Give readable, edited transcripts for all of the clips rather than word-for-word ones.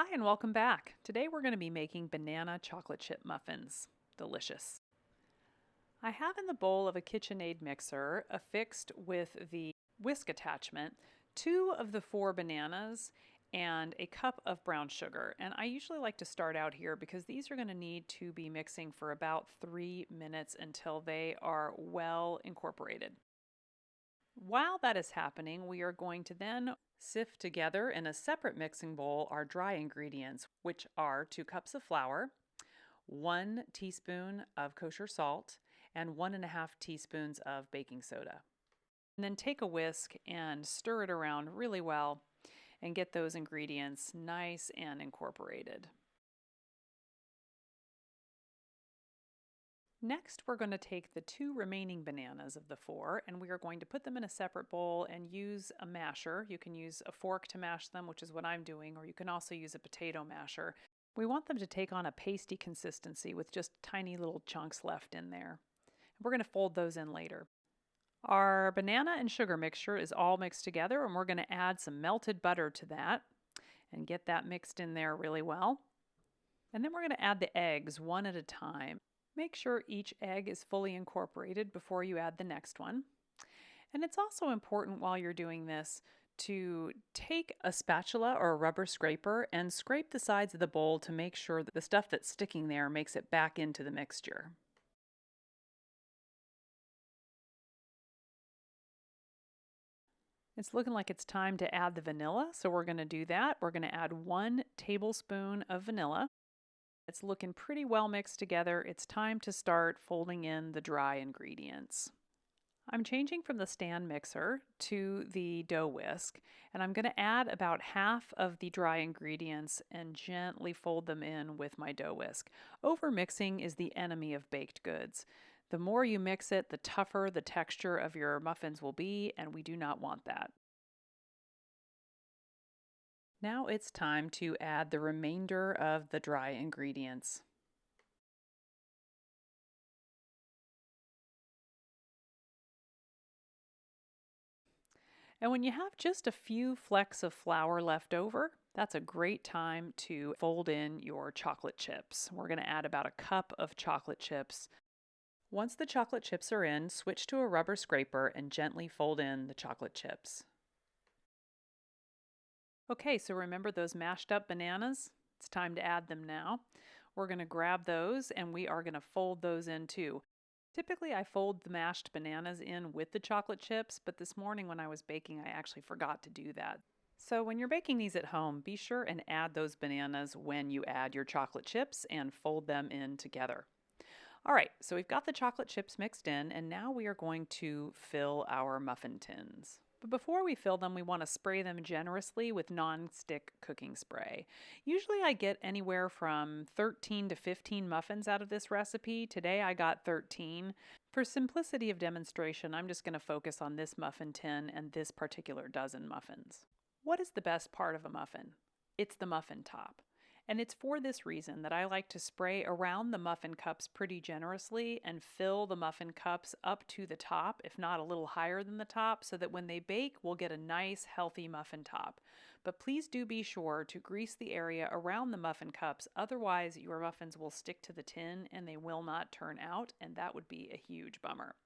Hi and welcome back. Today we're going to be making banana chocolate chip muffins. Delicious. I have in the bowl of a KitchenAid mixer affixed with the whisk attachment 2 of the 4 bananas and a cup of brown sugar. And I usually like to start out here because these are going to need to be mixing for about 3 minutes until they are well incorporated. While that is happening, we are going to then sift together in a separate mixing bowl our dry ingredients, which are 2 cups of flour, 1 teaspoon of kosher salt, and 1.5 teaspoons of baking soda. And then take a whisk and stir it around really well and get those ingredients nice and incorporated. Next, we're going to take the 2 remaining bananas of the 4 and we are going to put them in a separate bowl and use a masher. You can use a fork to mash them, which is what I'm doing, or you can also use a potato masher. We want them to take on a pasty consistency with just tiny little chunks left in there. We're going to fold those in later. Our banana and sugar mixture is all mixed together, and we're going to add some melted butter to that and get that mixed in there really well. And then we're going to add the eggs one at a time. Make sure each egg is fully incorporated before you add the next one. And it's also important while you're doing this to take a spatula or a rubber scraper and scrape the sides of the bowl to make sure that the stuff that's sticking there makes it back into the mixture. It's looking like it's time to add the vanilla, so we're going to do that. We're going to add 1 tablespoon of vanilla. It's looking pretty well mixed together. It's time to start folding in the dry ingredients. I'm changing from the stand mixer to the dough whisk, and I'm going to add about half of the dry ingredients and gently fold them in with my dough whisk. Over mixing is the enemy of baked goods. The more you mix it, the tougher the texture of your muffins will be, and we do not want that. Now it's time to add the remainder of the dry ingredients. And when you have just a few flecks of flour left over, that's a great time to fold in your chocolate chips. We're going to add about a cup of chocolate chips. Once the chocolate chips are in, switch to a rubber scraper and gently fold in the chocolate chips. Okay, so remember those mashed up bananas? It's time to add them now. We're going to grab those and we are going to fold those in too. Typically I fold the mashed bananas in with the chocolate chips, but this morning when I was baking I actually forgot to do that. So when you're baking these at home, be sure and add those bananas when you add your chocolate chips and fold them in together. All right, so we've got the chocolate chips mixed in and now we are going to fill our muffin tins. But before we fill them, we want to spray them generously with non-stick cooking spray. Usually I get anywhere from 13 to 15 muffins out of this recipe. Today I got 13. For simplicity of demonstration, I'm just going to focus on this muffin tin and this particular dozen muffins. What is the best part of a muffin? It's the muffin top. And it's for this reason that I like to spray around the muffin cups pretty generously and fill the muffin cups up to the top, if not a little higher than the top, so that when they bake, we'll get a nice, healthy muffin top. But please do be sure to grease the area around the muffin cups, otherwise your muffins will stick to the tin and they will not turn out, and that would be a huge bummer.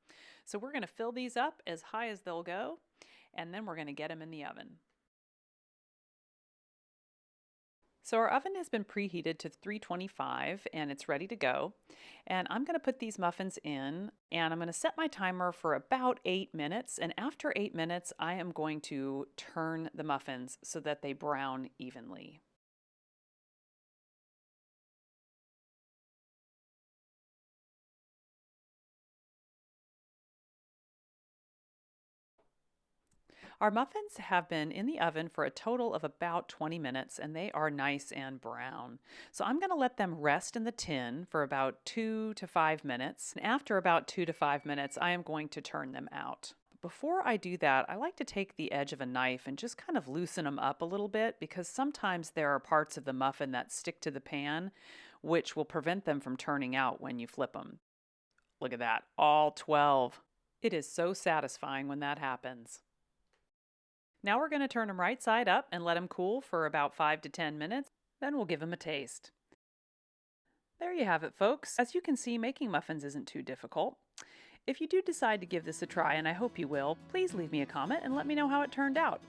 So we're going to fill these up as high as they'll go, and then we're going to get them in the oven. So our oven has been preheated to 325 and it's ready to go. And I'm going to put these muffins in and I'm going to set my timer for about 8 minutes. And after 8 minutes, I am going to turn the muffins so that they brown evenly. Our muffins have been in the oven for a total of about 20 minutes and they are nice and brown. So I'm going to let them rest in the tin for about 2 to 5 minutes. And after about 2 to 5 minutes, I am going to turn them out. Before I do that, I like to take the edge of a knife and just kind of loosen them up a little bit because sometimes there are parts of the muffin that stick to the pan, which will prevent them from turning out when you flip them. Look at that, all 12. It is so satisfying when that happens. Now we're going to turn them right side up and let them cool for about 5 to 10 minutes. Then we'll give them a taste. There you have it, folks. As you can see, making muffins isn't too difficult. If you do decide to give this a try, and I hope you will, please leave me a comment and let me know how it turned out.